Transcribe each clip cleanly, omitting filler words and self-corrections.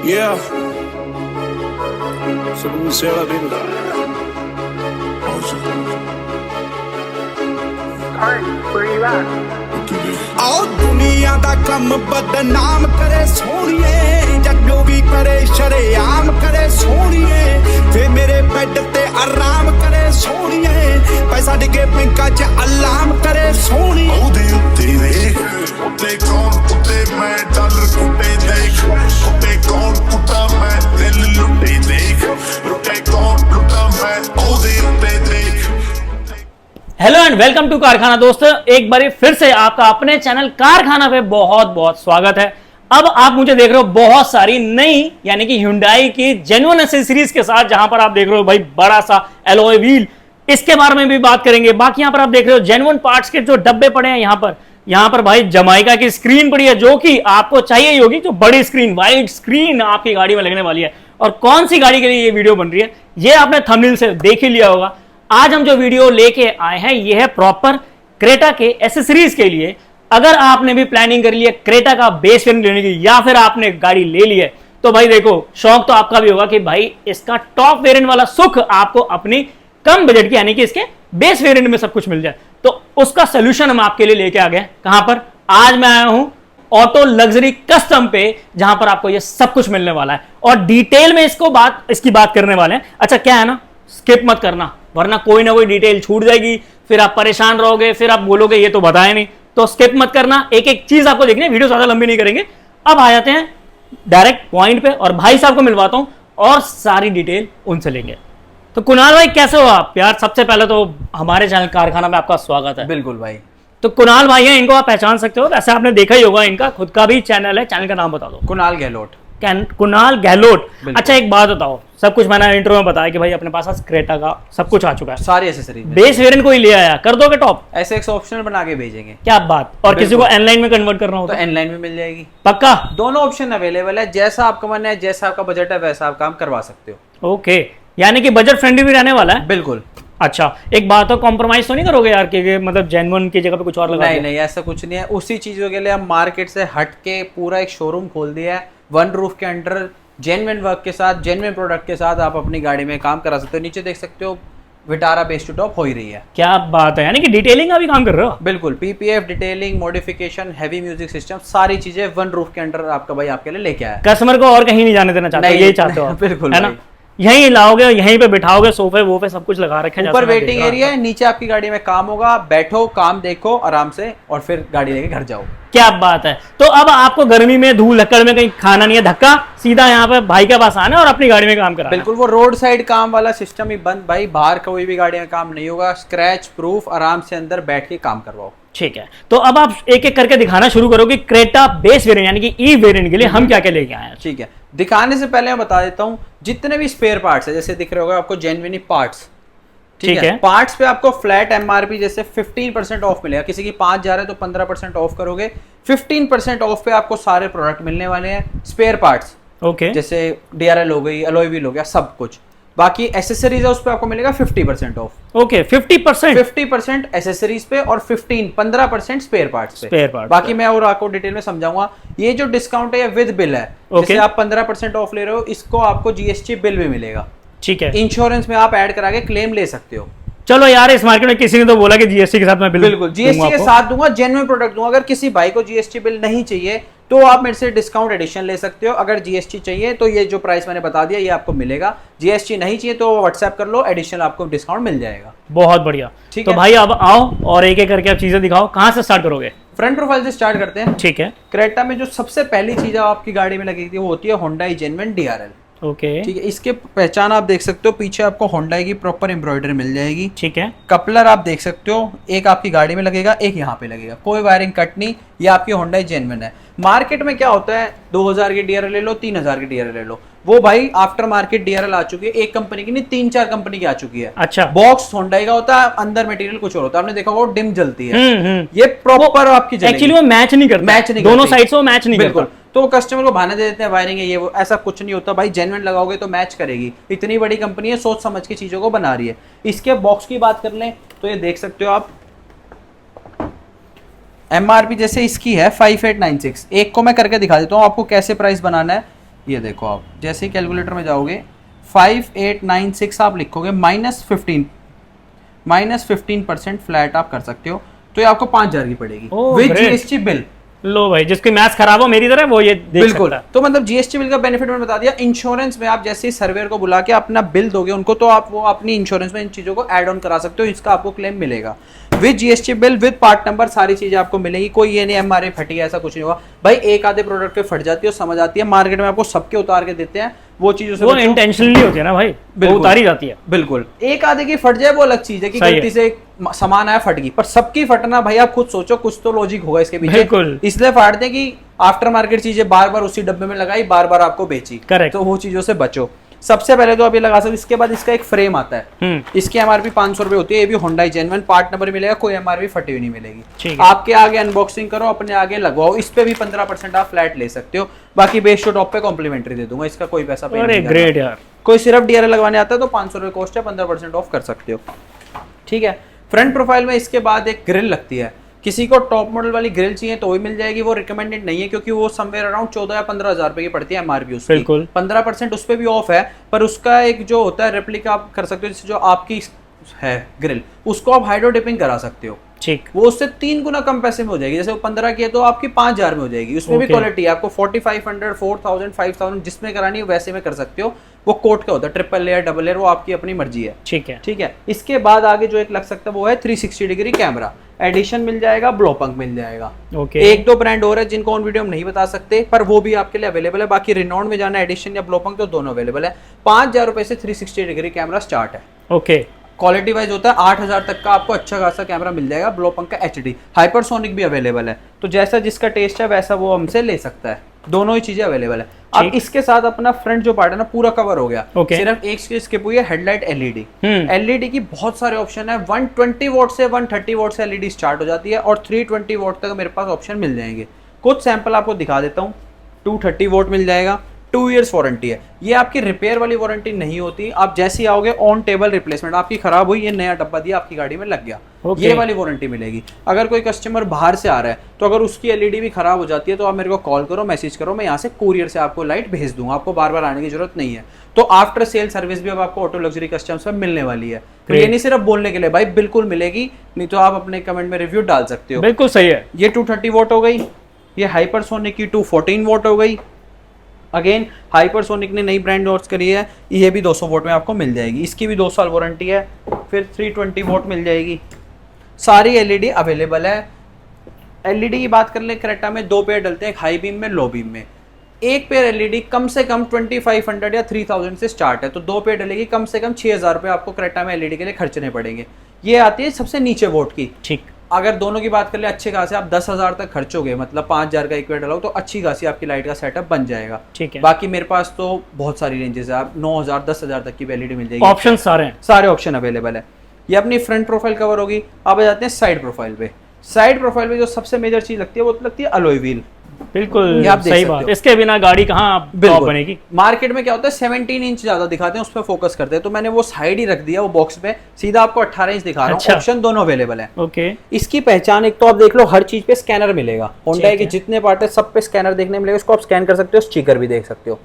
Yeah. Salute Sarah Binda. Where you at? आओ दुनिया दा कम बदनाम करे सोनिए जग्गो भी करे शरेआम करे सोनिए वे मेरे बेड ते आराम करे सोनिए पैसा डिगे पिंका च अलाम करे सोनिए ओदे उत्ते देख उत्ते कौन उत्ते मैं डॉलर कुटे देख उत्ते कौन कुटा मैं दिल लुटे देख लुटे कौन लुटा मैं ओदे उत्ते देख। हेलो एंड वेलकम टू कारखाना। दोस्तों एक बार फिर से आपका अपने चैनल कारखाना पे बहुत बहुत स्वागत है। अब आप मुझे देख रहे हो बहुत सारी नई यानी कि Hyundai की जेन्युइन एक्सेसरीज के साथ, जहां पर आप देख रहे हो भाई बड़ा सा एलॉय व्हील, इसके बारे में भी बात करेंगे। बाकी यहां पर आप देख रहे हो जेन्युइन पार्ट्स के जो डब्बे पड़े हैं यहां पर भाई जमाइका की स्क्रीन पड़ी है, जो कि आपको चाहिए ही होगी। जो बड़ी स्क्रीन, वाइड स्क्रीन आपकी गाड़ी में लगने वाली है। और कौन सी गाड़ी के लिए ये वीडियो बन रही है ये आपने थंबनेल से देख ही लिया होगा। आज हम जो वीडियो लेके आए हैं ये है प्रॉपर क्रेटा के एसेसरीज के लिए। अगर आपने भी प्लानिंग कर ली है क्रेटा का बेस वेरिएंट लेने की, या फिर आपने गाड़ी ले ली है, तो भाई देखो शौक तो आपका भी होगा कि भाई इसका टॉप वेरिएंट वाला सुख आपको अपनी कम बजट की यानी कि इसके बेस वेरिएंट में सब कुछ मिल जाए। तो उसका सोल्यूशन हम आपके लिए लेके आ गए। कहां पर? आज मैं आया हूं ऑटो लग्जरी कस्टम पे, जहां पर आपको ये सब कुछ मिलने वाला है और डिटेल में इसकी बात करने वाले हैं। अच्छा क्या है ना, स्किप मत करना वरना कोई ना कोई डिटेल छूट जाएगी, फिर आप परेशान रहोगे, फिर आप बोलोगे ये तो बताया नहीं। तो स्किप मत करना, एक एक चीज आपको देखनी है। वीडियो ज्यादा लंबी नहीं करेंगे। अब आ जाते हैं डायरेक्ट पॉइंट पे और भाई साहब को मिलवाता हूं और सारी डिटेल उनसे लेंगे। तो कुणाल भाई कैसे हो आप? यार सबसे पहले तो हमारे चैनल कारखाना में आपका स्वागत है। बिल्कुल भाई। तो कुणाल भाई हैं, इनको आप पहचान सकते हो, वैसे आपने देखा ही होगा, इनका खुद का भी चैनल है। चैनल का नाम बता दो। कुणाल गहलोत। कुणाल गहलोत। अच्छा एक बात बताओ, सब कुछ मैंने इंट्रो में बताया कि भाई अपने पास क्रेटा का सब कुछ आ चुका है, सारी एसेसरीज। बेस वेरिएंट कोई ले आया कर दोगे टॉप? ऐसे एक ऑप्शनल बना के भेजेंगे। क्या बात। और किसी को एनलाइन में कन्वर्ट करना हो तो एनलाइन में मिल जाएगी। पक्का? दोनों ऑप्शन अवेलेबल है, जैसा आपका मन है, जैसा आपका बजट है, वैसा आप काम करवा सकते हो। ओके, यानी कि बजट फ्रेंडली भी रहने वाला है। बिल्कुल। अच्छा एक बात, तो कॉम्प्रोमाइज तो नहीं करोगे यार कि मतलब जेन्युइन की जगह पे कुछ और लगा? नहीं, ऐसा कुछ नहीं है। उसी चीजों के लिए हम मार्केट से हट के पूरा एक शोरूम खोल दिया है। वन रूफ के अंडर जेन्युइन वर्क के साथ, जेन्युइन प्रोडक्ट के साथ आप अपनी गाड़ी में काम करा सकते हो। नीचे देख सकते हो विटारा बेस टू टॉप हो ही रही है। क्या बात है, यानी कि डिटेलिंग का भी काम कर रहे हो? बिल्कुल, PPF, detailing, modification, heavy music system, सारी चीजें वन रूफ के अंडर आपका भाई आपके लिए लेके आया। कस्टमर को और कहीं नहीं जाने देना चाहते, यही चाहते हो? बिल्कुल है ना, यहीं लाओगे, यहीं पे बिठाओगे, सोफे वोफे सब कुछ लगा रखे हैं। ऊपर वेटिंग एरिया है, नीचे आपकी गाड़ी में काम होगा। बैठो, काम देखो आराम से और फिर गाड़ी लेके घर जाओ। क्या बात है। तो अब आपको गर्मी में धूल लकड़ में कहीं खाना नहीं है, धक्का सीधा यहाँ पे भाई के पास आना और अपनी गाड़ी में काम कराना। बिल्कुल, वो रोड साइड काम वाला सिस्टम ही बंद भाई। बाहर कोई भी गाड़ी में काम नहीं होगा। स्क्रैच प्रूफ, आराम से अंदर बैठ के काम करवाओ। ठीक है, तो अब आप एक एक करके दिखाना शुरू करो कि क्रेटा बेस वेरिएंट यानी कि ई वेरिएंट के लिए हम क्या क्या लेके आए हैं। ठीक है, दिखाने से पहले मैं बता देता हूँ जितने भी स्पेयर पार्ट्स है, जैसे दिख रहे होगा आपको जेन्युइन पार्ट्स। ठीक है, पार्ट्स पे आपको फ्लैट एमआरपी जैसे 15% ऑफ मिलेगा। किसी की 5 जा रहा है तो 15% ऑफ करोगे। 15% ऑफ पे आपको सारे प्रोडक्ट मिलने वाले हैं। स्पेयर पार्ट्स ओके, जैसे डीआरएल हो गई, अलॉय व्हील हो गया, सब कुछ। बाकी एसेसरीज है उस पे आपको मिलेगा 50% ऑफ। ओके, 50% एसेसरीज पे और 15% स्पेयर पार्ट्स पे। स्पेयर पार्ट्स बाकी मैं और आपको डिटेल में समझाऊंगा। ये जो डिस्काउंट है ये विद बिल है। जैसे आप 15% ऑफ ले रहे हो, इसको आपको जीएसटी बिल भी मिलेगा। ठीक है, इंश्योरेंस में आप ऐड करा के क्लेम ले सकते हो। चलो यार, इस मार्केट में किसी ने तो बोला कि जीएसटी के साथ मैं बिल्कुल जीएसटी के साथ दूंगा, जेन्युइन प्रोडक्ट दूंगा। अगर किसी भाई को जीएसटी बिल नहीं चाहिए तो आप मेरे से डिस्काउंट एडिशन ले सकते हो। अगर जीएसटी चाहिए तो ये जो प्राइस मैंने बता दिया ये आपको मिलेगा। जीएसटी नहीं चाहिए तो व्हाट्सएप कर लो, एडिशनल आपको डिस्काउंट मिल जाएगा। बहुत बढ़िया। तो भाई अब आओ और एक एक करके आप चीजें दिखाओ। कहां से स्टार्ट करोगे? फ्रंट प्रोफाइल से स्टार्ट करते हैं। ठीक है, क्रेटा में जो सबसे पहली चीज आपकी गाड़ी में लगेगी वो होती है Hyundai जेन्युइन डीआरएल। ओके, ठीक है, इसके पहचान आप देख सकते हो, पीछे आपको Hyundai की प्रॉपर एम्ब्रॉयडरी मिल जाएगी। ठीक है, कपलर आप देख सकते हो, एक आपकी गाड़ी में लगेगा, एक यहाँ पे लगेगा। कोई वायरिंग कट नहीं, ये आपकी Hyundai जेन्युइन है। मार्केट में क्या होता है, 2000 की डीआरएल ले लो, 3000 की डीआरएल ले लो, वो भाई आफ्टर मार्केट डीआरएल आ चुकी है। एक कंपनी की नहीं, 3-4 कंपनी की आ चुकी है। अच्छा, बॉक्स Hyundai का होता है, अंदर मटेरियल कुछ और होता है। आपने देखा होगा डिम जलती है। ये प्रॉपर आपकी एक्चुअली वो मैच नहीं करता, दोनों साइड से वो मैच नहीं करता। तो कस्टमर को बहाने दे देते हैं वायरिंग है ये वो, ऐसा कुछ नहीं होता भाई। जेन्युइन लगाओगे तो मैच करेगी। इतनी बड़ी कंपनी है, सोच समझ के चीजों को बना रही है। इसके बॉक्स की बात कर लें तो ये देख सकते हो आप, एमआरपी जैसे इसकी है 5896। एक को मैं करके दिखा देता हूँ आपको कैसे प्राइस बनाना है। ये देखो आप जैसे ही कैलकुलेटर में जाओगे 5896 आप लिखोगे -15% फ्लैट आप कर सकते हो, तो ये आपको 5000 की पड़ेगी विद जीएसटी बिल। लो भाई, जिसकी मैथ्स खराब हो मेरी तरह वो ये देख बिल्कुल सकता है। तो मतलब जीएसटी बिल का बेनिफिट मैंने बता दिया। इंश्योरेंस में आप जैसे ही सर्वेयर को बुला के अपना बिल दोगे उनको, तो आप वो अपनी इंश्योरेंस में इन चीजों को ऐड ऑन करा सकते हो, इसका आपको क्लेम मिलेगा with GST bill with part number, सारी चीजें आपको मिलेगी। कोई ये नहीं एमआरपी फटी है ऐसा कुछ नहीं होगा भाई। एक आधे प्रोडक्ट पे फट जाती है समझ आती है, मार्केट में आपको सबके उतार के देते हैं, वो चीजों से वो इंटेंशनली होती है ना भाई, वो उतारी जाती है। बिल्कुल, एक आधे की फट जाए वो अलग चीज है कि गलती से सामान आया फट गई, पर सबकी फटना भाई आप खुद सोचो, कुछ तो लॉजिक होगा इसके पीछे। बिल्कुल, इसलिए फाड़ते हैं कि आफ्टर मार्केट चीजें बार बार उसी डब्बे में लगाई, बार बार आपको बेची। करेक्ट, तो वो चीजों से बचो। सबसे पहले तो आप ये लगा सकते हो। इसके बाद इसका एक फ्रेम आता है, इसकी एमआरपी 500 रुपए होती है। ये भी होंडा जेन्युइन पार्ट नंबर मिलेगा, कोई एमआरपी फटी हुई नहीं मिलेगी। आपके आगे अनबॉक्सिंग करो, अपने आगे लगवाओ, इस पे भी 15% आप फ्लैट ले सकते हो। बाकी बेस शो टॉप पे कॉम्प्लीमेंट्री दे दूंगा, इसका कोई पैसा पे नहीं। ग्रेट यार। कोई सिर्फ डीआरएल लगवाने आता है तो 500 रुपए कॉस्ट है, 15% ऑफ कर सकते हो। ठीक है, फ्रंट प्रोफाइल में इसके बाद एक ग्रिल लगती है। किसी को टॉप मॉडल वाली ग्रिल चाहिए तो भी मिल जाएगी, वो रिकमेंडेड नहीं है क्योंकि वो समवेयर अराउंड 14 या 15,000 रुपए की पड़ती है एमआरपी उसकी। 15% उस पर भी ऑफ है, पर उसका एक जो होता है रेप्लिका आप कर सकते हो, जैसे जो आपकी है ग्रिल उसको आप हाइड्रो डिपिंग करा सकते हो। ठीक, वो उससे 3 गुना कम पैसे में हो जाएगी। जैसे वो 15 की है तो आपकी 5,000 में हो जाएगी। उसमें भी क्वालिटी है, आपको 4500, 4000, 5000 जिसमें करानी है वैसे में कर सकते हो। वो कोट का होता है, ट्रिपल लेयर, डबल लेयर, वो आपकी अपनी मर्जी है। ठीक है, ठीक है। इसके बाद आगे जो एक लग सकता है वो है 360 डिग्री कैमरा। एडिशन मिल जाएगा, ब्लोपंक मिल जाएगा। एक दो ब्रांड और है जिनको ऑन वीडियो हम नहीं बता सकते, पर वो भी आपके लिए अवेलेबल है। बाकी रिनॉन में जाना एडिशन या ब्लोपंक तो दोनों अवेलेबल है। 5,000 रुपए से 360 डिग्री कैमरा स्टार्ट है। ओके, क्वालिटी वाइज होता है 8,000 तक का आपको अच्छा खासा कैमरा मिल जाएगा। ब्लोपंक का HD, हाइपरसोनिक भी अवेलेबल है। तो जैसा जिसका टेस्ट है वैसा वो हमसे ले सकता है, दोनों ही चीजें अवेलेबल है। अब इसके साथ अपना फ्रंट जो पार्ट है ना पूरा कवर हो गया। सिर्फ एक चीज स्किप हुई है, हेडलाइट LED। LED की बहुत सारे ऑप्शन है। 120 वॉट से 130 वॉट से LED स्टार्ट हो जाती है और 320 वॉट तक मेरे पास ऑप्शन मिल जाएंगे। कुछ सैंपल आपको दिखा देता हूँ। 230 वॉट मिल जाएगा, 2 इयर्स वारंटी है। ये आपकी रिपेयर वाली वारंटी नहीं होती, आप जैसे ही आओगे ऑन टेबल रिप्लेसमेंट, आपकी खराब हुई, ये नया डब्बा दिया आपकी गाड़ी में लग गया, ये वाली वारंटी मिलेगी। अगर कोई कस्टमर बाहर से आ रहा है तो अगर उसकी LED भी खराब हो जाती है तो आप मेरे को कॉल करो, मैसेज करो, मैं यहाँ से कुरियर से आपको लाइट भेज दूंगा, आपको बार बार आने की जरूरत नहीं है। तो आफ्टर सेल सर्विस भी अब आपको ऑटो लग्जरी कस्टमर्स में मिलने वाली है। तो ये नहीं सिर्फ बोलने के लिए भाई, बिल्कुल मिलेगी, नहीं तो आप अपने कमेंट में रिव्यू डाल सकते हो। बिल्कुल सही है। ये 230 वोट हो गई, ये हाइपरसोनिक की 214 वोट हो गई। अगेन हाइपरसोनिक ने नई ब्रांड लॉन्च करी है, ये भी 200 वोट में आपको मिल जाएगी। इसकी भी 2 साल वारंटी है। फिर 320 वोट मिल जाएगी। सारी LED अवेलेबल है। LED की बात कर ले, क्रेटा में 2 पेयर डलते हैं, एक हाई बीम में, लो बीम में। एक पेयर LED कम से कम 2500 या 3000 से स्टार्ट है, तो 2 पेयर डलेगी, कम से कम 6000 रुपये आपको क्रेटा में LED के लिए खर्चने पड़ेंगे। ये आती है सबसे नीचे वोट की। ठीक, अगर दोनों की बात कर ले अच्छे खासे आप 10,000 तक खर्चोगे, मतलब 5,000 का एक पेयर डलाओ तो अच्छी खासी आपकी लाइट का सेटअप बन जाएगा। ठीक है। बाकी मेरे पास तो बहुत सारी रेंजेस है, आप 9,000, 10,000 तक की LED मिल जाएगी। ऑप्शन सारे हैं, सारे ऑप्शन अवेलेबल है। ये अपनी फ्रंट प्रोफाइल कवर होगी। अब आ जाते हैं साइड प्रोफाइल पे। साइड प्रोफाइल पे जो सबसे मेजर चीज लगती है वो लगती है अलॉय व्हील। बिल्कुल सही बात, इसके बिना गाड़ी कहाँ टॉप बनेगी। मार्केट में क्या होता है 17 इंच ज्यादा दिखाते हैं, उस पर फोकस करते हैं, तो मैंने वो साइड ही रख दिया वो बॉक्स पे, सीधा आपको 18 इंच दिखा रहा हूँ। ऑप्शन दोनों अवेलेबल है। ओके, इसकी पहचान एक तो आप देख लो, हर चीज पे स्कैनर मिलेगा। होंडा के जितने पार्ट है सब पे स्कैनर देखने मिलेगा, उसको आप स्कैन कर सकते हो, स्टिकर भी देख सकते हो।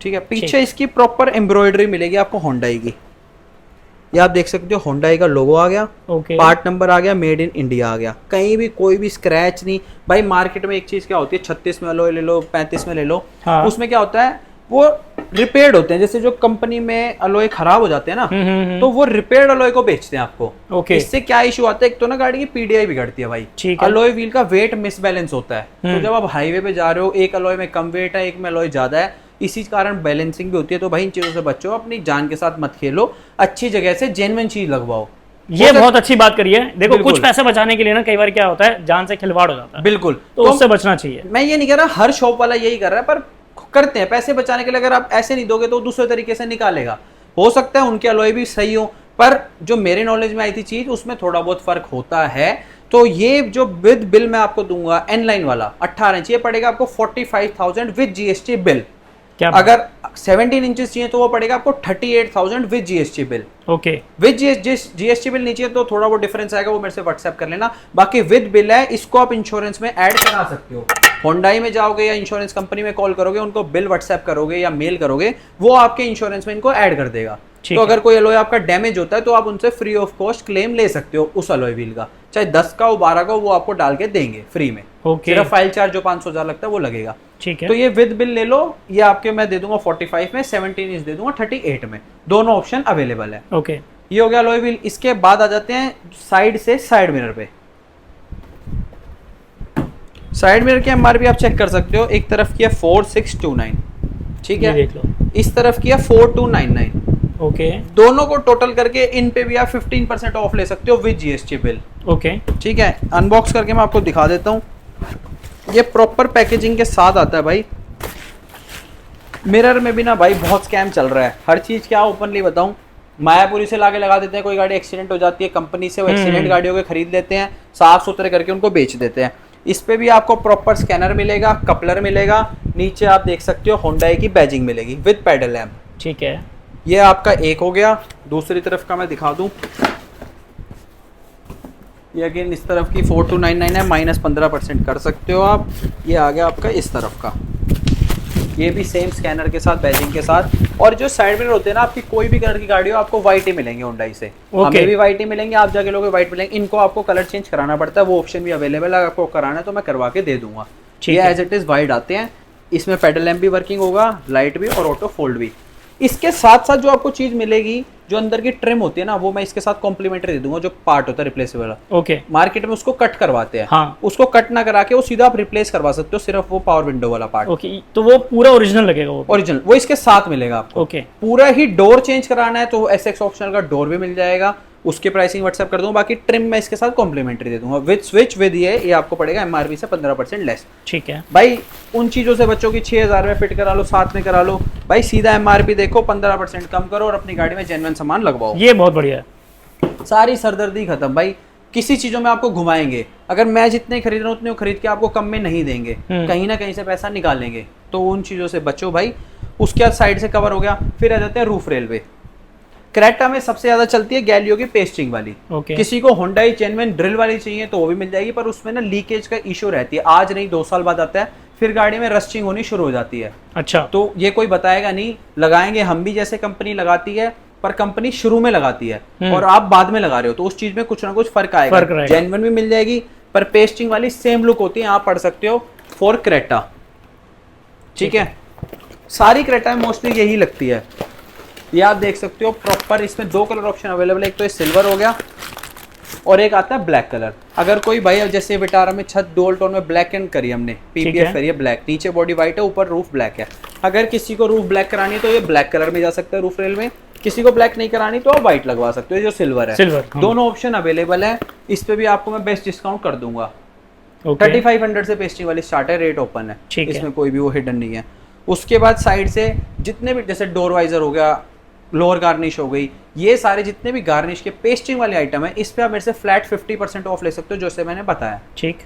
ठीक है। पीछे इसकी प्रॉपर एम्ब्रॉयडरी मिलेगी आपको होंडा की। ये आप देख सकते हो, होंडा का लोगो आ गया, पार्ट नंबर आ गया, मेड इन इंडिया आ गया, कहीं भी कोई भी स्क्रैच नहीं। भाई मार्केट में एक चीज क्या होती है, 36 में अलॉय ले लो, 35 में ले लो, उसमें क्या होता है वो रिपेयर्ड होते हैं। जैसे जो कंपनी में अलॉय खराब हो जाते हैं ना, तो वो रिपेयर्ड अलॉय को बेचते हैं आपको। इससे क्या इशू आता है, एक तो ना गाड़ी की PDI बिगड़ती है भाई। अलॉय व्हील का वेट मिसबैलेंस होता है, तो जब आप हाईवे पे जा रहे हो, एक अलॉय में कम वेट है, एक में अलॉय ज्यादा है, इसी कारण बैलेंसिंग भी होती है। तो भाई इन चीजों से बचो, अपनी जान के साथ मत खेलो, अच्छी जगह से जेन्युइन चीज लगवाओ। ये बहुत अच्छी बात करी है। देखो कुछ पैसे बचाने के लिए ना कई बार क्या होता है, जान से खिलवाड़ हो जाता है। बिल्कुल, तो उससे बचना चाहिए। मैं ये नहीं कह रहा हर शॉप वाला यही कर रहा है, पर करते हैं पैसे बचाने के लिए। अगर आप ऐसे नहीं दोगे तो दूसरे तरीके से निकालेगा। हो सकता है उनके अलॉय भी सही हो, पर जो मेरे नॉलेज में आई थी चीज उसमें थोड़ा बहुत फर्क होता है। तो ये जो विद बिल मैं आपको दूंगा N लाइन वाला 18 इंच, ये पड़ेगा आपको 45,000 विद GST बिल। अगर 17 इंचेस चाहिए तो वो पड़ेगा आपको 38,000 with GST bill. Okay, with GST bill नीचे तो थोड़ा वो डिफरेंस आएगा, वो मेरे से व्हाट्सएप कर लेना। बाकी विद बिल है, इसको आप इंश्योरेंस में ऐड करा सकते हो। होंडाई में जाओगे या इंश्योरेंस कंपनी में कॉल करोगे, उनको बिल व्हाट्सएप करोगे या मेल करोगे, वो आपके इंश्योरेंस में इनको ऐड कर देगा। तो अगर कोई अलॉय आपका डैमेज होता है तो आप उनसे फ्री ऑफ कॉस्ट क्लेम ले सकते हो उस अलॉय व्हील का, चाहे 10 का हो 12 का हो, वो आपको डाल के देंगे फ्री में। सिर्फ फाइल चार्ज जो 500,000 लगता है वो लगेगा। ठीक है। तो ये विद बिल ले लो, ये आपके मैं दे दूंगा 45 में, 17 इंच दे दूंगा 38 में, दोनों ऑप्शन अवेलेबल है। ओके, ये हो गया अलॉय व्हील। इसके बाद आ जाते हैं साइड से साइड मिरर पे। साइड मिरर की एमआरपी आप चेक कर सकते हो, एक तरफ की है 4629, ठीक है, देख लो, इस तरफ की है 4299। ओके, दोनों को टोटल करके इन पे भी आप 15% ऑफ ले सकते हो विद जीएसटी बिल। ओके, ठीक है, अनबॉक्स करके मैं आपको दिखा देता हूँ। ये प्रॉपर पैकेजिंग के साथ आता है भाई। मिरर में भी ना भाई बहुत स्कैम चल रहा है, हर चीज क्या ओपनली बताऊं, मायापुरी से लाके लगा देते हैं, कोई गाड़ी एक्सीडेंट हो जाती है कंपनी से, वो एक्सीडेंट गाड़ियों के खरीद लेते हैं, साफ सुथरे करके उनको बेच देते हैं। इस पे भी आपको प्रॉपर स्कैनर मिलेगा, कपलर मिलेगा, नीचे आप देख सकते हो होंडाई की बैजिंग मिलेगी विद पेडल लैम्प। ठीक है, ये आपका एक हो गया। दूसरी तरफ का मैं दिखा दूं, ये अगेन इस तरफ की 4299 है, माइनस 15% कर सकते हो आप। ये आ गया आपका इस तरफ का, ये भी सेम स्कैनर के साथ, बैजिंग के साथ। और जो साइड मिरर होते हैं ना, आपकी कोई भी कलर की गाड़ी हो आपको वाइट ही मिलेंगे होंडाई से। हमें भी वाइट ही मिलेंगे, आप जाके लोगे वाइट मिलेंगे। इनको आपको कलर चेंज कराना पड़ता है, वो ऑप्शन भी अवेलेबल है, आपको कराना है तो मैं करवा के दे दूंगा। ये एज इट इज वाइट आते हैं, इसमें पेडल लैम्प भी वर्किंग होगा, लाइट भी और ऑटो फोल्ड भी। इसके साथ साथ जो आपको चीज मिलेगी, जो अंदर की ट्रिम होती है ना, वो मैं इसके साथ कॉम्प्लीमेंट्री दे दूंगा, जो पार्ट होता है रिप्लेसेबल। ओके, मार्केट में उसको कट करवाते हैं, हाँ, उसको कट ना करा के वो सीधा आप रिप्लेस करवा सकते हो, सिर्फ वो पावर विंडो वाला पार्ट। ओके, तो वो पूरा ओरिजिनल लगेगा, वो ओरिजिनल वो इसके साथ मिलेगा आपको। ओके, पूरा ही डोर चेंज कराना है तो एसएक्स ऑप्शनल का डोर भी मिल जाएगा, उसके प्राइसिंग व्हाट्सएप कर दूंगा। बाकी ट्रिम मैं इसके साथ कॉम्प्लीमेंट्री दे दूंगा विद स्विच विद ये आपको पड़ेगा एमआरपी से 15% लेस। ठीक है भाई, उन चीजों से बच्चों की 6000 में फिट करा लो, साथ में करा लो भाई, सीधा एमआरपी देखो, 15% कम करो और अपनी गाड़ी में जेन्युइन सामान लगवाओ। ये बहुत बढ़िया है, सारी सरदर्दी खत्म भाई। किसी चीजों में आपको घुमाएंगे, अगर मैं जितने खरीद रहा हूँ उतने खरीद के आपको कम में नहीं देंगे, कहीं ना कहीं से पैसा निकालेंगे, तो उन चीजों से बचो भाई। उसके बाद साइड से कवर हो गया, फिर आ जाते हैं रूफ रेलवे। क्रेटा में सबसे ज्यादा चलती है गैलियो की पेस्टिंग वाली। किसी को होंडाई जेन्युइन ड्रिल वाली चाहिए तो वो भी मिल जाएगी, पर उसमें ना लीकेज का इशू रहती है, आज नहीं 2 साल बाद आता है, फिर गाड़ी में रस्टिंग होनी शुरू हो जाती है। अच्छा, तो ये कोई बताएगा नहीं, लगाएंगे हम भी जैसे कंपनी लगाती है, पर कंपनी शुरू में लगाती है और आप बाद में लगा रहे हो, तो उस चीज में कुछ ना कुछ फर्क आएगा। जेन्युइन भी मिल जाएगी, पर पेस्टिंग वाली सेम लुक होती है, आप पढ़ सकते हो फॉर क्रेटा। ठीक है, सारी क्रेटा में मोस्टली यही लगती है। ये आप देख सकते हो प्रॉपर, इसमें 2 कलर ऑप्शन अवेलेबल है, एक तो ये सिल्वर हो गया और एक आता है ब्लैक कलर। अगर कोई भाई, जैसे विटारा में छत डुअल टोन में ब्लैक एंड करी हमने, पीपीएफ करी है ब्लैक, नीचे बॉडी व्हाइट है, ऊपर रूफ ब्लैक है। अगर किसी को रूफ ब्लैक करानी है तो ये ब्लैक कलर में जा सकता है रूफ रेल में, किसी को ब्लैक नहीं करानी तो आप व्हाइट लगवा सकते हो, जो सिल्वर है। सिल्वर, दोनों ऑप्शन अवेलेबल है। इस पे भी आपको मैं बेस्ट डिस्काउंट कर दूंगा। 3500 से पेस्टिंग वाली स्टार्ट है, रेट ओपन है, इसमें कोई भी वो हिडन नहीं है। उसके बाद साइड से जितने भी, जैसे डोर वाइजर हो गया, लोअर गार्निश हो गई, ये सारे जितने भी गार्निश के पेस्टिंग वाले आइटम है, इस पे आप मेरे से फ्लैट 50% ऑफ ले सकते हो, जैसे मैंने बताया। ठीक,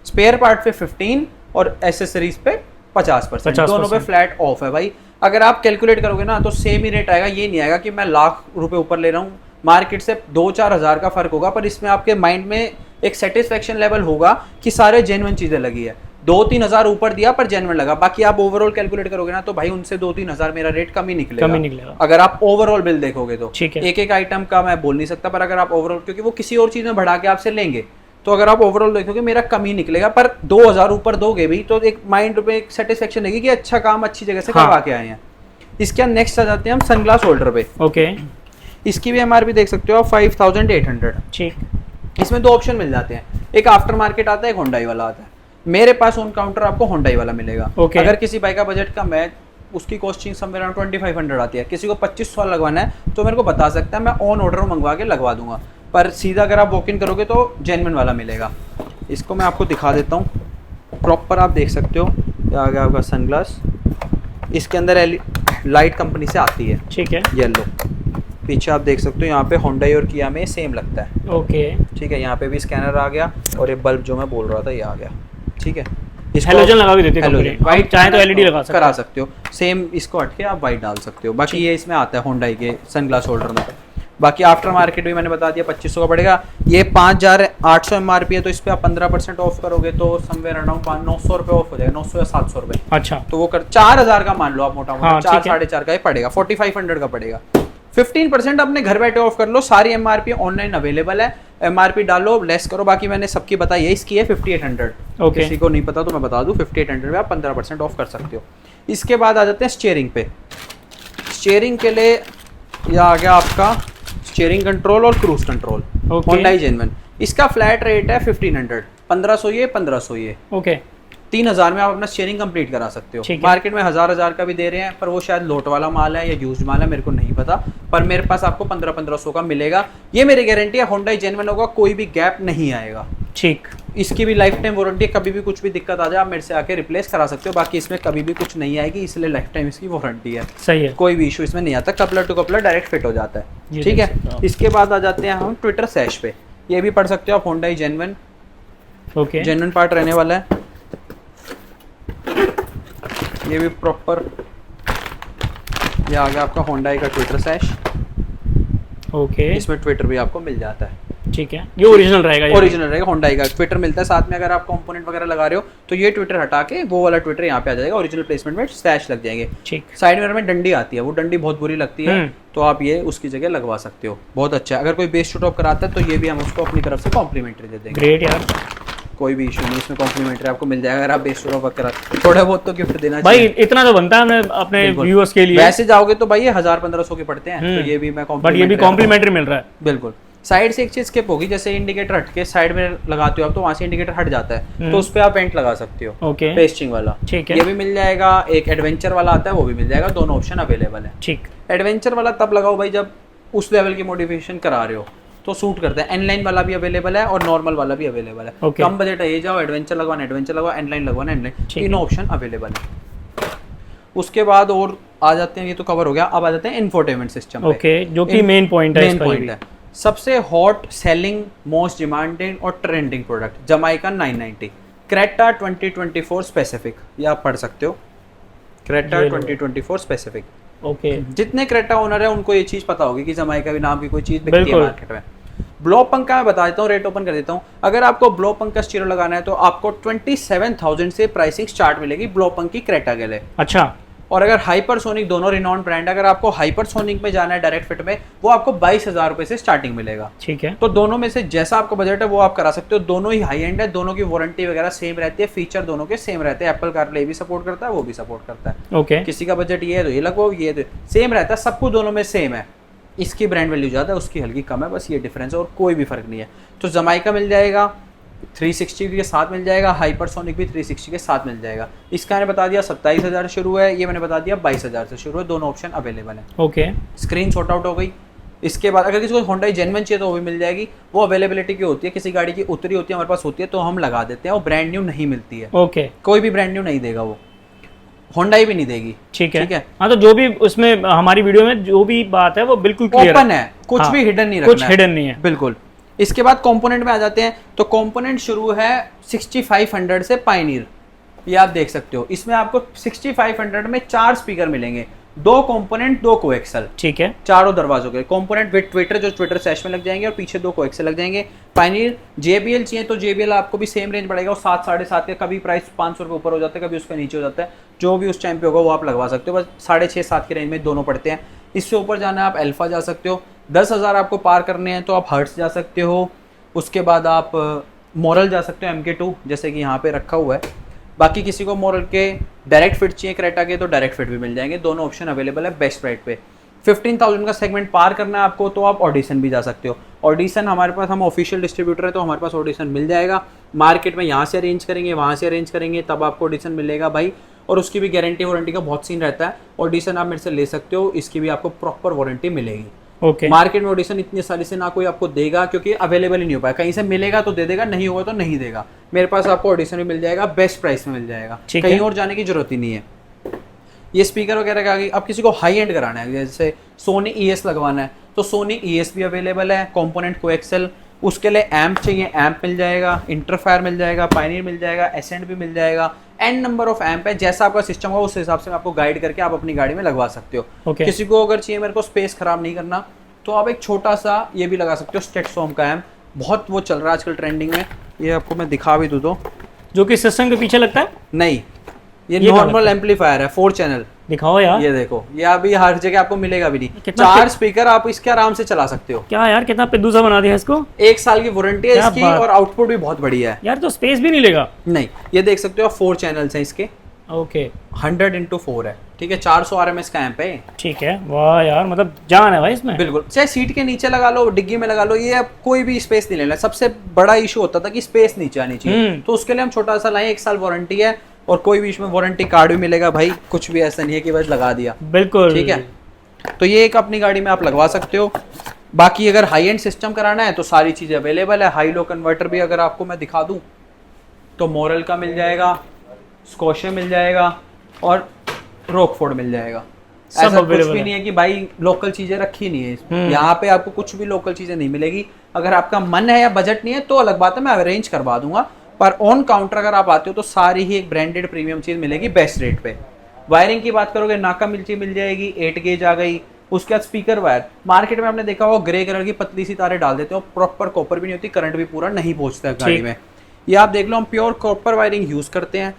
स्पेयर पार्ट पे 15 और एसेसरीज पे 50%, दोनों पे फ्लैट ऑफ है भाई। अगर आप कैलकुलेट करोगे ना तो सेम ही रेट आएगा, ये नहीं आएगा कि मैं लाख रुपए ऊपर ले रहा हूँ, मार्केट से 2-4 हज़ार का फर्क होगा, पर इसमें आपके माइंड में एक सेटिस्फेक्शन लेवल होगा कि सारे जेन्युइन चीजें लगी है। 2-3 हज़ार ऊपर दिया पर जेन्युइन लगा, बाकी आप ओवरऑल कैलकुलेट करोगे ना तो भाई उनसे 2-3 हज़ार मेरा रेट कम ही निकलेगा। अगर आप ओवरऑल बिल देखोगे तो एक एक आइटम का मैं बोल नहीं सकता, पर अगर आप ओवरऑल, क्योंकि वो किसी और चीज में बढ़ा के आपसे लेंगे, तो अगर आप ओवरऑल देखोगे मेरा कम ही निकलेगा। पर 2000 ऊपर दोगे भी तो एक माइंड में एक सेटिस्फेक्शन रहेगी कि अच्छा काम अच्छी जगह से करवा के आए हैं। इसके नेक्स्ट आ जाते हैं हम सनग्लास होल्डर पे। ओके, इसकी भी एमआरपी देख सकते हो आप 5800। ठीक, इसमें 2 ऑप्शन मिल जाते हैं, एक आफ्टर मार्केट आता है, एक होंडाई वाला आता है। मेरे पास ऑन काउंटर आपको होंडाई वाला मिलेगा। अगर किसी बाइक का बजट कम है, उसकी कॉस्टिंग समवेयर अराउंड 2500 आती है, किसी को 2500 लगवाना है तो मेरे को बता सकता है, मैं ऑन ऑर्डर मंगवा के लगवा दूंगा। पर सीधा अगर आप वॉक इन करोगे तो जेन्युइन वाला मिलेगा। इसको मैं आपको दिखा देता हूँ, प्रॉपर आप देख सकते हो, ये आ गया आपका सनग्लास। इसके अंदर लाइट कंपनी से आती है, ठीक है, येलो। पीछे आप देख सकते हो, यहाँ पे होंडाई और किया में सेम लगता है। ओके, ठीक है, यहाँ पे भी स्कैनर आ गया और ये बल्ब जो मैं बोल रहा था ये आ गया। ठीक है, हेलोजन लगा भी देते हैं कंपनी, वाइट चाहे तो एलईडी लगा करा सकते हो, सेम इसको हट के आप वाइट डाल सकते हो। बाकी ये इसमें आता है होंडाई के सनग्लास होल्डर में। बाकी आफ्टर मार्केट भी मैंने बता दिया 2500 का पड़ेगा। ये 5800 MRP है, तो इस पे आप 15% ऑफ करोगे तो समवेयर अराउंड 900 रुपये ऑफ हो जाएगा, 900 या 700 रुपये। अच्छा, तो वो कर 4000 का मान लो आप मोटा मोटा, हाँ, 4 ठीक है। 4.5 का ही पड़ेगा, 4500 का पड़ेगा। 15% अपने घर बैठे ऑफ कर लो, सारी MRP ऑनलाइन अवेलेबल है, MRP डालो लेस करो। बाकी मैंने सबकी बताई है, इसकी है 5800। Okay. किसी को नहीं पता तो मैं बता दूं, 5800 में आप 15% ऑफ कर सकते हो। इसके बाद आ जाते हैं स्टीयरिंग पे। स्टीयरिंग के लिए यह आ गया आपका स्टीयरिंग कंट्रोल और cruise control, Okay. Hyundai Genuine। इसका फ्लैट रेट है 1500, 1500 ये 1500 ये, ओके, 3000 में आप अपना शेयरिंग कंप्लीट करा सकते हो। ठीक है। मार्केट में 1000 का भी दे रहे हैं, पर वो शायद लोट वाला माल है या यूज्ड माल है, मेरे को नहीं पता, पर मेरे पास आपको 1500 का मिलेगा। ये मेरी गारंटी है, Hyundai Genuine होगा, कोई भी गैप नहीं आएगा। ठीक, इसकी भी लाइफ टाइम वारंटी है, कभी भी कुछ भी दिक्कत आ जाए आप मेरे से आके रिप्लेस करा सकते हो। बाकी इसमें कभी भी कुछ नहीं आएगी, इसलिए लाइफ टाइम इसकी वारंटी है, सही है। कोई भी इशू इसमें नहीं आता। Coupler to coupler direct fit हो जाता है, ये ठीक देख सकते हो है। आप। इसके बाद आ जाते हैं हम ट्विटर सैश पे। ये भी पढ़ सकते हो आप, Hyundai Genuine, okay, genuine part रहने वाला है। ये भी प्रॉपर, ये आ गया आपका Hyundai का ट्विटर सैश, ओके, इसमें ट्विटर भी आपको मिल जाता है, ठीक है। ये ओरिजिनल रहेगा, ये ओरिजिनल रहेगा। Hyundai का ट्विटर मिलता है साथ में। अगर आप कंपोनेंट वगैरह लगा रहे हो तो ये ट्विटर हटा के वो वाला ट्विटर यहाँ पे आ जाएगा, ओरिजिनल प्लेसमेंट में स्टैश लग जाएंगे। ठीक, साइड मिरर में डंडी आती है, वो डंडी बहुत बुरी लगती है, तो आप ये उसकी जगह लगवा सकते हो, बहुत अच्छा है। अगर कोई बेस टू टॉप कराता है तो ये भी हम उसको अपनी तरफ से कॉम्प्लीमेंट्री दे देंगे, ग्रेट यार। कोई भी इशू नहीं, इसमें कॉम्प्लीमेंट्री आपको मिल जाएगा। अगर आप बेस टू टॉप करा, थोड़ा बहुत तो गिफ्ट देना भाई चाहिए इतना तो बनता है हमें अपने बिल्कुल। व्यूअर्स के लिए, वैसे जाओगे तो भाई ये 1000-1500 के पड़ते हैं, तो ये भी मैं बट ये भी कॉम्प्लीमेंट्री मिल रहा है। बिल्कुल। साइड से एक चीज स्किप होगी, जैसे इंडिकेटर हट के साइड में लगाते हो आप, तो वहां से इंडिकेटर हट जाता है, तो उस पे आप वेंट लगा सकते हो, ओके, पेस्टिंग वाला, ठीक है। ये भी मिल जाएगा। एक एडवेंचर वाला आता है, वो भी मिल जाएगा, दोनों ऑप्शन अवेलेबल है। ठीक, एडवेंचर वाला तब लगाओ भाई जब उस लेवल की मॉडिफिकेशन करा रहे हो, तो सूट करता है। एनलाइन वाला भी अवेलेबल है और नॉर्मल वाला भी अवेलेबल है। Okay. कम बजट है, ये जाओ एडवेंचर लगवाना एडवेंचर लगवाओ, एनलाइन लगवाना एनलाइन, तीनों ऑप्शन अवेलेबल है। उसके बाद और आ जाते हैं, ये तो कवर हो गया, अब आ जाते हैं इंफोटेनमेंट सिस्टम पे। ओके, जो कि मेन पॉइंट है, मेन पॉइंट है। सबसे हॉट सेलिंग मोस्ट डिमांडिंग और trending product Jamaica 990 Creta 2024 specific, ये आप पढ़ सकते हो, क्रेटा 2024 स्पेसिफिक। ओके, जितने क्रेटा ओनर है उनको ये चीज पता होगी कि जमाइका भी नाम की कोई चीज बिकती है बिल्कुल। मार्केट में। ब्लो पंख का मैं बता देता हूँ, रेट ओपन कर देता हूँ। अगर आपको ब्लो पंख का स्टीरियो लगाना है तो आपको 27,000 से प्राइसिंग स्टार्ट मिलेगी ब्लो पंख की क्रेटा के लिए। अच्छा, और अगर हाइपरसोनिक, दोनों रिनॉन ब्रांड, अगर आपको हाइपरसोनिक में जाना है डायरेक्ट फिट में, वो आपको 22,000 रुपए से स्टार्टिंग मिलेगा। ठीक है, तो दोनों में से जैसा आपका बजट है वो आप करा सकते हो। दोनों ही हाई एंड है, दोनों की वारंटी वगैरह सेम रहती है, फीचर दोनों के सेम रहते हैं। एप्पल कारप्ले भी सपोर्ट करता है, वो भी सपोर्ट करता है। ओके, किसी का बजट ये है तो ये लगवाओ, ये तो सेम रहता है, सब कुछ दोनों में सेम है। इसकी ब्रांड वैल्यू ज़्यादा है, उसकी हल्की कम है, बस ये डिफरेंस है और कोई भी फर्क नहीं है। तो जमाइका मिल जाएगा 360 के साथ मिल जाएगा, हाइपरसोनिक भी 360 के साथ मिल जाएगा। इसका मैंने बता दिया 27,000 शुरू है, ये मैंने बता दिया 22,000 से शुरू है, दोनों ऑप्शन अवेलेबल है। ओके, स्क्रीन शॉट आउट हो गई। इसके बाद अगर किसी को Hyundai Genuine चाहिए तो वो भी मिल जाएगी, वो अवेलेबिलिटी की होती है, किसी गाड़ी की उतरी होती है हमारे पास होती है तो हम लगा देते हैं, वो ब्रांड न्यू नहीं मिलती है, ओके, कोई भी ब्रांड न्यू नहीं देगा, वो Hyundai भी नहीं देगी। ठीक है, ठीक है। हाँ, तो जो भी उसमें हमारी वीडियो में जो भी बात है वो बिल्कुल क्लियर ओपन है, कुछ हाँ, भी हिडन नहीं रखना कुछ हिडन नहीं है, बिल्कुल। इसके बाद कंपोनेंट में आ जाते हैं, तो कंपोनेंट शुरू है 6500 से पायनियर, ये आप देख सकते हो। इसमें आपको 6500 में 4 स्पीकर मिलेंगे, 2 कंपोनेंट 2 कोएक्सल, ठीक है, चारों दरवाजों के कंपोनेंट विद ट्विटर, जो ट्विटर सैश में लग जाएंगे, और पीछे 2 कोएक्सल लग जाएंगे। पायनियर JBL चाहिए तो JBL आपको भी सेम रेंज पड़ेगा, और 7 साढ़े 7 का, कभी प्राइस 500 रुपये ऊपर हो जाता है, कभी उसका नीचे हो जाता है, जो भी उस टाइम पे होगा वो आप लगवा सकते हो। बस 6.5-7 के रेंज में दोनों पड़ते हैं। इससे ऊपर जाना है आप अल्फा जा सकते हो, 10,000 आपको पार करने हैं तो आप हर्ट्स जा सकते हो। उसके बाद आप मॉरल जा सकते हो, MK2 जैसे कि यहाँ पे रखा हुआ है। बाकी किसी को मॉरल के डायरेक्ट फिट चाहिए क्रेटा के तो डायरेक्ट फिट भी मिल जाएंगे, दोनों ऑप्शन अवेलेबल है बेस्ट प्राइस पे। 15,000 का सेगमेंट पार करना है आपको तो आप ऑडिशन भी जा सकते हो। ऑडिशन हमारे पास, हम ऑफिशियल डिस्ट्रीब्यूटर है तो हमारे पास ऑडिशन मिल जाएगा। मार्केट में यहाँ से अरेंज करेंगे, वहाँ से अरेंज करेंगे, तब आपको ऑडिशन मिलेगा भाई। और उसकी भी गारंटी वारंटी का बहुत सीन रहता है। ऑडिशन आप मेरे से ले सकते हो, इसकी भी आपको प्रॉपर वारंटी मिलेगी। ओके, मार्केट में ऑडिशन इतनी सारी से ना कोई आपको देगा, क्योंकि अवेलेबल ही नहीं हो पाया। कहीं से मिलेगा तो दे देगा, नहीं होगा तो नहीं देगा। मेरे पास आपको ऑडिशन भी मिल जाएगा, बेस्ट प्राइस में मिल जाएगा, कहीं और जाने की जरूरत ही नहीं है। ये स्पीकर वगैरह का आगे, अब किसी को हाई एंड कराना है, जैसे सोनी ES लगवाना है तो सोनी ES भी अवेलेबल है, कंपोनेंट कोएक्सल। उसके लिए एम्प चाहिए, एम्प मिल जाएगा, इंटरफायर मिल जाएगा, पायनियर मिल जाएगा, एसेंट भी मिल जाएगा। एन नंबर ऑफ एम्प है, जैसा आपका सिस्टम होगा उस हिसाब से मैं आपको गाइड करके आप अपनी गाड़ी में लगवा सकते हो। Okay. किसी को अगर चाहिए मेरे को स्पेस खराब नहीं करना तो आप एक छोटा सा ये भी लगा सकते हो, स्टेटसोम का एम्प, बहुत वो चल रहा है आजकल ट्रेंडिंग में। ये आपको मैं दिखा भी दूँ तो, जो कि सिस्टम के पीछे लगता है? नहीं, ये कहाँ नॉर्मल लगता है? एम्पलीफायर है 4 चैनल। दिखाओ यार। ये देखो, ये अभी हर जगह आपको मिलेगा भी नहीं। कितना 4 स्पीकर, आप इसके आराम से चला सकते हो। क्या यार, कितना पिद्दू सा बना दिया इसको। 1 साल की वारंटी है क्या इसकी, बात। और आउटपुट भी बहुत बढ़िया है। यार तो स्पेस भी नहीं लेगा। नहीं, ये देख सकते हो आप, 4 चैनल्स हैं इसके, ओके 100x4 है, ठीक है, 400 RMS का एम्प है। ठीक है, वाह यार, मतलब जान है भाई इसमें। बिल्कुल, चाहे सीट के नीचे लगा लो, डिग्गी में लगा लो, ये अब कोई भी स्पेस नहीं लेना। सबसे बड़ा इशू होता था कि स्पेस नीचे आनी चाहिए, तो उसके लिए हम छोटा सा लाए, 1 साल वारंटी है, और कोई भी इसमें वारंटी कार्ड भी मिलेगा भाई, कुछ भी ऐसा नहीं है कि बस लगा दिया। बिल्कुल ठीक है, तो ये एक अपनी गाड़ी में आप लगवा सकते हो। बाकी अगर हाई एंड सिस्टम कराना है तो सारी चीज़ें अवेलेबल है। हाई लो कन्वर्टर भी अगर आपको मैं दिखा दूं तो मोरल का मिल जाएगा, स्कॉशे मिल जाएगा, और रॉकफोर्ड मिल जाएगा। सब ऐसा कुछ available भी है। नहीं है कि भाई लोकल चीजें रखी नहीं है इसमें। यहाँ पे आपको कुछ भी लोकल चीजें नहीं मिलेगी। अगर आपका मन है या बजट नहीं है तो अलग बात है, मैं अरेंज करवा दूंगा, पर ऑन काउंटर अगर आप आते हो तो सारी ही एक ब्रांडेड प्रीमियम चीज मिलेगी बेस्ट रेट पे। वायरिंग की बात करोगे, नाका मिर्ची मिल जाएगी, 8 गेज आ गई, उसके बाद स्पीकर वायर। मार्केट में आपने देखा होगा ग्रे कलर की पतली सी तारें डाल देते हो, प्रॉपर कॉपर भी नहीं होती, करंट भी पूरा नहीं पहुंचता है गाड़ी में। ये आप देख लो, हम प्योर कॉपर वायरिंग यूज करते हैं।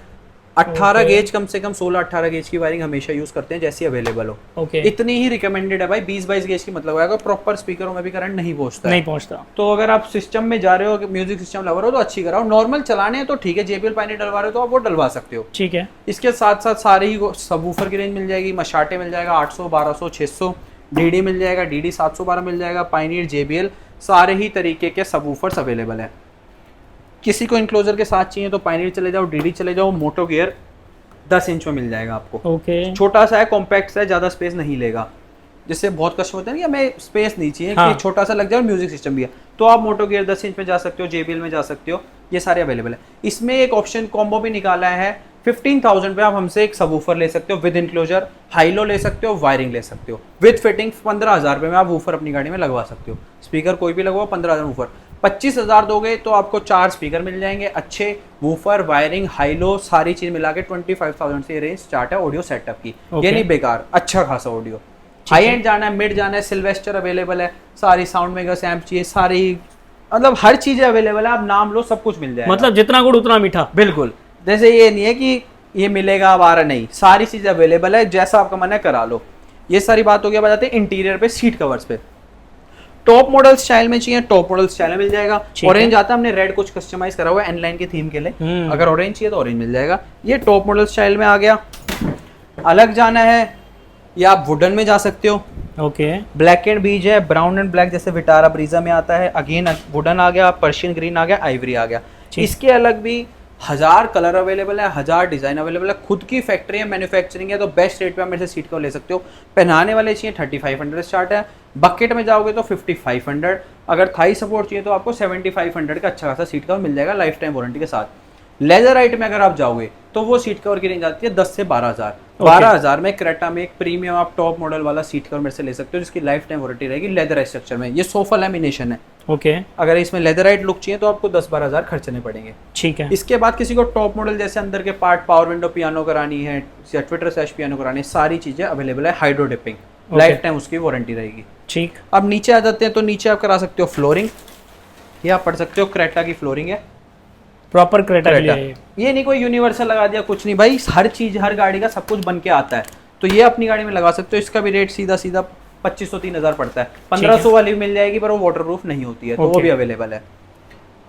18 गेज, कम से कम 16-18 गेज की वायरिंग हमेशा यूज करते हैं, जैसी अवेलेबल हो। ओके, इतनी ही रिकमेंडेड है भाई, 20-22 गेज की मतलब आएगा। प्रॉपर स्पीकरों में भी करंट नहीं पहुंचता है। नहीं पहुंचता। तो अगर आप सिस्टम में जा रहे हो, म्यूजिक सिस्टम लगा रहे हो तो अच्छी कराओ। नॉर्मल चलाने हैं तो ठीक है, JBL पायनियर डलवा रहे हो तो आप वो डलवा सकते हो। ठीक है, इसके साथ साथ सारे ही सबवूफर की रेंज मिल जाएगी। मशाटे मिल जाएगा 800, 1200, 600, DD मिल जाएगा, DD 712 मिल जाएगा, पायनियर, JBL, सारे ही तरीके के सबवूफर्स अवेलेबल है। किसी को इंक्लोजर के साथ चाहिए तो पायनियर चले जाओ, DD चले जाओ। मोटो गियर 10 इंच में मिल जाएगा आपको। ओके, छोटा सा है, कॉम्पैक्ट सा है, ज़्यादा स्पेस नहीं लेगा। जिससे बहुत कष्ट होता है ना कि हमें स्पेस नहीं चाहिए, हाँ। कि छोटा सा लग जाए और म्यूजिक सिस्टम भी है, तो आप मोटो गियर 10 इंच में जा सकते हो, JBL में जा सकते हो, ये सारे अवेलेबल है। इसमें एक ऑप्शन कॉम्बो भी निकाला है, 15,000 पे आप हमसे एक सबवूफर ले सकते हो विद इंक्लोजर, हाई लो ले सकते हो, वायरिंग ले सकते हो विद फिटिंग। 15,000 रुपये में आप वूफर अपनी गाड़ी में लगवा सकते हो। स्पीकर कोई भी लगवाओ, 15,000 वूफर। 25,000 दोगे तो आपको 4 स्पीकर मिल जाएंगे अच्छे, वूफर, वायरिंग, हाई लो, सारी चीज मिला के 25,000 से रेंज स्टार्ट है ऑडियो सेटअप की। ये नहीं बेकार, अच्छा खासा ऑडियो। हाई एंड जाना है, मिड जाना है, सिल्वेस्टर अवेलेबल है, सारी साउंड मेकर्स एम्प चाहिए, सारी मतलब हर चीज अवेलेबल है। आप नाम लो, सब कुछ मिल जाएगा। मतलब जितना गुड़ उतना मीठा। बिल्कुल, जैसे ये नहीं है कि ये मिलेगा अब आ रहा, नहीं, सारी चीजें अवेलेबल है, जैसा आपका मन है करा लो। ये सारी बात हो गया। बताते हैं इंटीरियर पे, सीट कवर्स पे। टॉप मॉडल स्टाइल में चाहिए, टॉप मॉडल स्टाइल में मिल जाएगा। ऑरेंज आता है, हमने रेड कुछ कस्टमाइज करा हुआ है एनलाइन की थीम के लिए। अगर ऑरेंज चाहिए तो ऑरेंज मिल जाएगा। ये टॉप मॉडल स्टाइल में आ गया। अलग जाना है या आप वुडन में जा सकते हो। ओके, ब्लैक एंड बीज है, ब्राउन एंड ब्लैक जैसे विटारा ब्रीजा में आता है। अगेन वुडन आ गया, पर्शियन ग्रीन आ गया, आइवरी आ गया। इसके अलग भी 1000 कलर अवेलेबल है, 1000 डिजाइन अवेलेबल है। खुद की फैक्ट्री है, मैन्युफैक्चरिंग है, तो बेस्ट रेट पे आप मेरे से सीट को ले सकते हो। पहनाने वाले चाहिए 3500 स्टार्ट है। बकेट में जाओगे तो 5500। अगर थाई सपोर्ट चाहिए तो आपको 7500 का अच्छा खासा सीट कवर मिल जाएगा लाइफ टाइम वारंटी के साथ। लेदराइट में अगर आप जाओगे तो वो सीट कवर की रेंज आती है 10 से 12,000। 12,000 में क्रेटा में एक प्रीमियम आप टॉप मॉडल वाला सीट कवर मेरे से ले सकते हो, जिसकी लाइफ टाइम वारंटी रहेगी लेदराइट स्ट्रक्चर में। ये सोफा लैमिनेशन है। ओके, अगर इसमें लेदराइट लुक चाहिए तो आपको 10-12,000 खर्चने पड़ेंगे। ठीक है। इसके बाद किसी को टॉप मॉडल जैसे अंदर के पार्ट, पावर विंडो पियानो करानी है या ट्विटर स्लैश पियानो करानी है, सारी चीजें अवेलेबल है। हाइड्रो डिपिंग, लाइफ टाइम उसकी वारंटी रहेगी। ठीक, अब नीचे आ जाते हैं, तो नीचे आप करा सकते हो फ्लोरिंग, ये आप पढ़ सकते हो क्रेटा की फ्लोरिंग है, प्रॉपर क्रेटा के लिए। ये नहीं कोई यूनिवर्सल लगा दिया, कुछ नहीं भाई, हर चीज हर गाड़ी का सब कुछ बन के आता है, तो ये अपनी गाड़ी में लगा सकते हो। इसका भी रेट सीधा 2500-3000 पड़ता है। 1500 वाली भी मिल जाएगी, पर वो वाटरप्रूफ नहीं होती है, तो वो भी अवेलेबल है।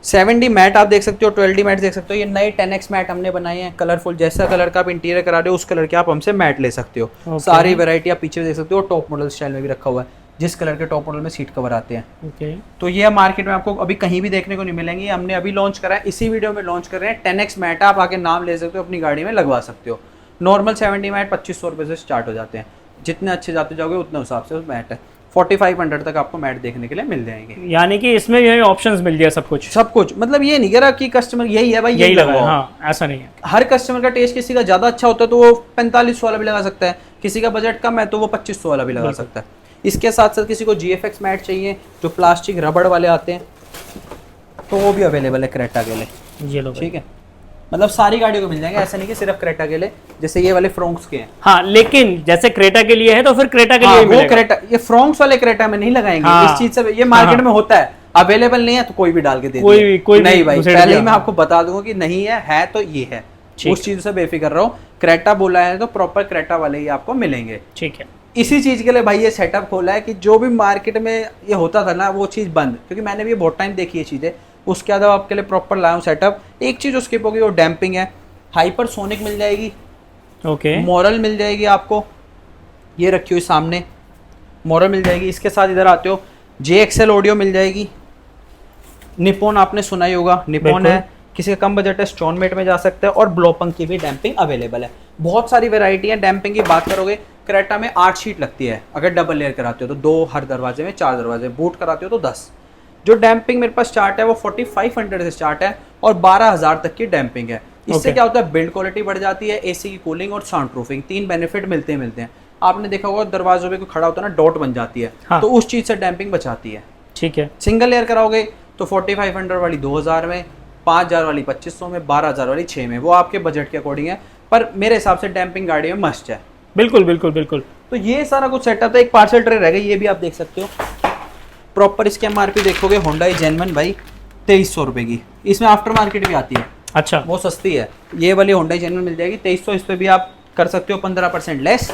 7D मैट आप देख सकते हो, 12D मैट देख सकते हो। ये नए 10X मैट हमने बनाए हैं, कलरफुल, जैसा कलर का आप इंटीरियर करा रहे हो उस कलर के आप हमसे मैट ले सकते हो। सारी वैरायटी आप पीछे देख सकते हो, टॉप मॉडल स्टाइल में भी रखा हुआ है, जिस कलर के टॉप मॉडल में सीट कवर आते हैं। ओके, तो ये मार्केट में आपको अभी कहीं भी देखने को नहीं मिलेंगे, हमने अभी लॉन्च करा है, इसी वीडियो में लॉन्च कर रहे हैं। 10X मैट आप आके नाम ले सकते हो, अपनी गाड़ी में लगवा सकते हो। नॉर्मल 70 मैट 2500 रुपये से स्टार्ट हो जाते हैं, जितने अच्छे जाते जाओगे उतने हिसाब से मैट है। 4500 तक आपको मैट देखने के लिए मिल जाएंगे। यानी कि इसमें ये ऑप्शंस मिल गया सब कुछ। सब कुछ, मतलब ये नहीं कह रहा कि कस्टमर यही है भाई यही लगाओ। हाँ, ऐसा नहीं है। हर कस्टमर का टेस्ट किसी का ज्यादा अच्छा होता है तो वो 4500 वाला भी लगा सकता है, किसी का बजट कम है तो वो 2500 वाला भी लगा सकता है। इसके साथ साथ किसी को GFX मैट चाहिए जो प्लास्टिक रबड़ वाले आते हैं, तो वो भी अवेलेबल है क्रेटा के लिए। ये लो, ठीक है। मतलब सारी गाड़ियों को मिल जाएंगे, ऐसा नहीं कि सिर्फ क्रेटा के लिए, जैसे ये वाले फ्रोंक्स के हैं। हाँ, लेकिन जैसे क्रेटा के लिए है तो फिर क्रेटा के हाँ, लिए वो मिलेगा। क्रेटा, ये फ्रोंक्स वाले क्रेटा में नहीं लगाएंगे। हाँ, इस चीज से ये मार्केट में होता है, अवेलेबल नहीं है तो कोई भी डाल के दे कोई नहीं भी भाई, दूसरे पहले ही दिया। मैं आपको बता दूंगा कि नहीं है तो ये है, उस चीज से बेफिक्र रहो। क्रेटा बोला है तो प्रॉपर क्रेटा वाले ही आपको मिलेंगे। ठीक है, इसी चीज के लिए भाई ये सेटअप खोला है कि जो भी मार्केट में ये होता था ना वो चीज बंद, क्योंकि मैंने भी बहुत टाइम देखी ये चीजें। उसके बाद आपके लिए प्रॉपर लाया हूँ सेटअप। एक चीज स्किप होगी, वो डैम्पिंग है। हाइपरसोनिक मिल जाएगी, ओके, मोरल मिल जाएगी आपको, ये रखी हुई सामने मोरल मिल जाएगी। इसके साथ इधर आते हो JXL ऑडियो मिल जाएगी। निपोन आपने सुना ही होगा, निपोन है। किसी का कम बजट है स्टोनमेट में जा सकते हैं, और ब्लोपंग की भी डैम्पिंग अवेलेबल है। बहुत सारी वैरायटी है। डैम्पिंग की बात करोगे, क्रेटा में 8 शीट लगती है। अगर डबल लेयर कराते हो तो 2 हर दरवाजे में, 4 दरवाजे, बूट कराते हो तो 10। जो डैम्पिंग मेरे पास स्टार्ट है वो 4500 से स्टार्ट है और 12000 तक की डैम्पिंग है। इससे क्या होता है, बिल्ड क्वालिटी बढ़ जाती है, AC की कूलिंग और साउंड प्रूफिंग, 3 बेनिफिट मिलते हैं। आपने देखा होगा दरवाजों पे कोई खड़ा होता है ना, डॉट बन जाती है। हाँ। तो उस चीज से डैम्पिंग बचाती है। ठीक है, सिंगल लेयर कराओगे तो 4500 वाली 2000 में, 5000 वाली 2500 में, 12000 वाली 6 में। वो आपके बजट के अकॉर्डिंग है, पर मेरे हिसाब से डैम्पिंग गाड़ी में मस्ट है। बिल्कुल बिल्कुल बिल्कुल। तो ये सारा कुछ सेटअप है। एक पार्सल ट्रे रह गई, ये भी आप देख सकते हो। प्रॉपर इसके MRP देखोगे, होंडा जेन्युइन भाई 2300 रुपए की। इसमें आफ्टर मार्केट भी आती है, अच्छा, वो सस्ती है। ये वाली होंडा जेन्युइन मिल जाएगी 2300। इस पे भी आप कर सकते हो 15% लेस,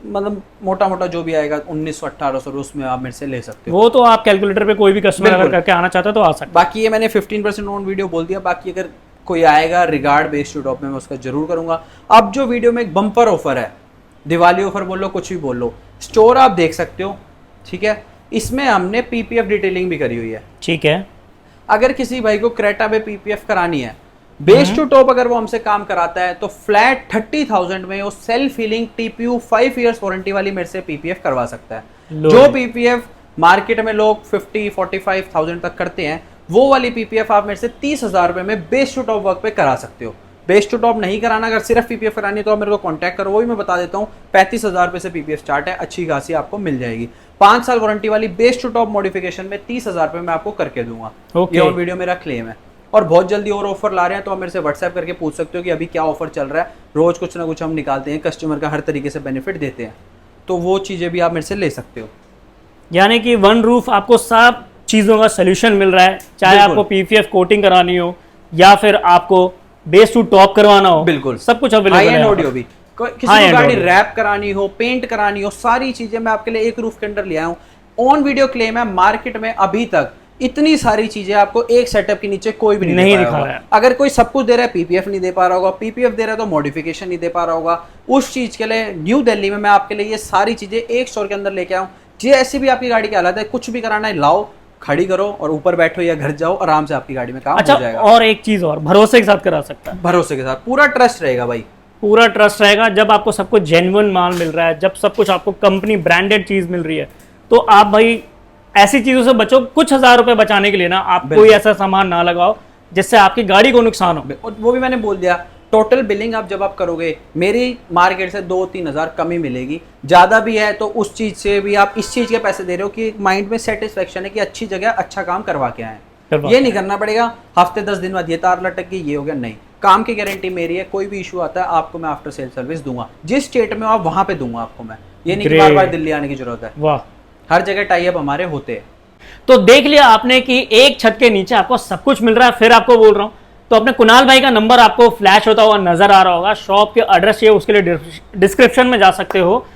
मतलब मोटा मोटा जो भी आएगा 1900-1800 उसमें आप मेरे से ले सकते हो। वो तो आप कैलकुलेटर पे कोई भी कस्टमर अगर बिल्कुल। करके आना चाहता है तो आ सकता बाकी ये मैंने 15% ऑन वीडियो बोल दिया। बाकी अगर कोई आएगा रिगार्ड बेस्ड टू टॉप में, मैं उसका जरूर करूंगा। अब जो वीडियो में एक बम्पर ऑफर है, दिवाली ऑफर बोल लो, कुछ भी बोल लो, स्टोर आप देख सकते हो, ठीक है। इसमें हमने PPF डिटेलिंग भी करी हुई है। है। ठीक है, अगर किसी भाई को क्रेटा पे PPF करानी है, बेस टू टॉप अगर वो हमसे काम कराता है, तो फ्लैट 30,000 में वो self healing TPU 5 years warranty वाली मेरे से PPF करवा सकता है। जो PPF मार्केट में लोग 50-45,000 तक करते हैं, वो वाली PPF आप मेरे से 30,000 रुपए में बेस टू टॉप वर्क पे करा सकते हो। बेस टू टॉप नहीं कराना, अगर सिर्फ PPF करानी है तो आप मेरे को कॉन्टैक्ट करो, वो भी मैं बता देता हूँ। 35,000 रुपए से PPF स्टार्ट है, अच्छी खासी आपको मिल जाएगी। 5 साल वारंटी वाली बेस टू टॉप मॉडिफिकेशन में 30,000 रुपए मैं आपको करके दूंगा। ये और वीडियो मेरा क्लेम है। और बहुत जल्दी और ऑफर ला रहे हैं, तो आप मेरे से व्हाट्सएप करके पूछ सकते हो कि अभी क्या ऑफर चल रहा है। रोज कुछ ना कुछ हम निकालते हैं, कस्टमर का हर तरीके से बेनिफिट देते हैं, तो वो चीज़ें भी आप मेरे से ले सकते हो। यानी कि वन रूफ आपको सब चीज़ों का सोल्यूशन मिल रहा है, चाहे आपको PPF कोटिंग करानी हो या फिर आपको बेस टू टॉप करवाना हो, बिल्कुल सब कुछ अवेलेबल है। ऑडियो भी, किसी को गाड़ी रैप करानी हो, पेंट करानी हो, सारी चीजें मैं आपके लिए एक रूफ के अंदर ले आया हूँ। ऑन वीडियो क्लेम है, मार्केट में अभी तक इतनी सारी चीजें आपको एक सेटअप के नीचे कोई भी नहीं दिखा रहा है। अगर कोई सब कुछ दे रहा है, PPF नहीं दे पा रहा होगा, PPF दे रहा है तो मॉडिफिकेशन नहीं दे पा रहा होगा, उस चीज के लिए न्यू दिल्ली में मैं आपके लिए ये सारी चीजें एक स्टोर के अंदर लेके आऊँ। जैसी भी आपकी गाड़ी की हालत है, कुछ भी कराना है लाओ, खड़ी करो और ऊपर बैठो या घर जाओ, आराम से आपकी गाड़ी में काम हो जाएगा। और एक चीज और, भरोसे के साथ करा सकता है, भरोसे के साथ, पूरा ट्रस्ट रहेगा भाई, पूरा ट्रस्ट रहेगा। जब आपको सब कुछ जेन्युइन माल मिल रहा है, जब सब कुछ आपको कंपनी ब्रांडेड चीज मिल रही है, तो आप भाई ऐसी चीजों से बचो। कुछ हजार रुपए बचाने के लिए ना आप कोई ऐसा सामान ना लगाओ जिससे आपकी गाड़ी को नुकसान हो। और वो भी मैंने बोल दिया, टोटल बिलिंग आप जब आप करोगे मेरी मार्केट से 2-3 हजार कम ही मिलेगी। ज्यादा भी है तो उस चीज से भी आप इस चीज के पैसे दे रहे हो कि माइंड में सेटिस्फेक्शन है कि अच्छी जगह अच्छा काम करवा के आए। ये नहीं करना पड़ेगा हफ्ते 10 दिन बाद ये तार लटक गई, ये हो गया, नहीं। काम की गारंटी मेरी है, कोई भी इशू आता है आपको मैं आफ्टर सेल सर्विस दूंगा, जिस स्टेट में आप वहां पे दूंगा आपको मैं। ये नहीं कि बार बार दिल्ली आने की जरूरत है। वाह, हर जगह टाई अप हमारे होते हैं। तो देख लिया आपने कि एक छत के नीचे आपको सब कुछ मिल रहा है। फिर आपको बोल रहा हूं, तो अपने कुणाल भाई का नंबर आपको फ्लैश होता हुआ नजर आ रहा होगा, शॉप के एड्रेस चाहिए उसके लिए डिस्क्रिप्शन में जा सकते हो,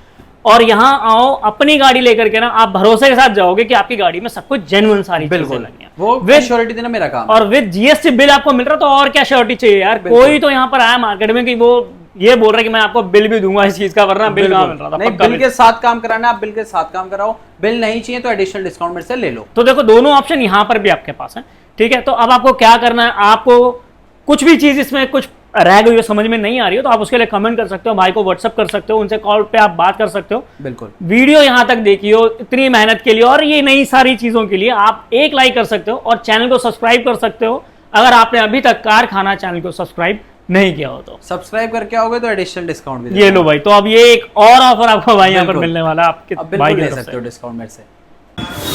और यहाँ आओ अपनी गाड़ी लेकर के ना, आप भरोसे के साथ जाओगे कि आपकी गाड़ी में सब कुछ जेन्युइन सारी चीजें लगी हैं। वो विद श्योरिटी देना मेरा काम, और विद GST बिल आपको मिल रहा, तो और क्या श्योरिटी चाहिए यार। कोई तो यहाँ पर आया मार्केट में कि वो ये बोल रहा है कि मैं आपको बिल भी दूंगा इस चीज का, वरना बिल कहाँ मिल रहा था। नहीं, बिल के साथ काम कराना, आप बिल के साथ काम कराओ। बिल नहीं चाहिए तो एडिशनल डिस्काउंट मेरे से ले लो। तो देखो दोनों ऑप्शन यहाँ पर भी आपके पास है, ठीक है। तो अब आपको क्या करना है, आपको कुछ भी चीज इसमें कुछ रह गई हो, समझ में नहीं आ रही हो, तो आप उसके लिए कमेंट कर सकते हो, भाई को व्हाट्सअप कर सकते हो, उनसे कॉल पे आप बात कर सकते हो। बिल्कुल, वीडियो यहाँ तक देखी हो इतनी मेहनत के लिए और ये नई सारी चीजों के लिए आप एक लाइक कर सकते हो और चैनल को सब्सक्राइब कर सकते हो। अगर आपने अभी तक कारखाना चैनल को सब्सक्राइब नहीं किया हो तो सब्सक्राइब करके आओगे तो एडिशनल डिस्काउंट भी ये लो भाई। तो अब ये एक और ऑफर आपको भाई यहाँ पर मिलने वाला, आपके अब भाई बिल्कुल की ले तरफ सकते से। हो डिस्काउंट मेरे से।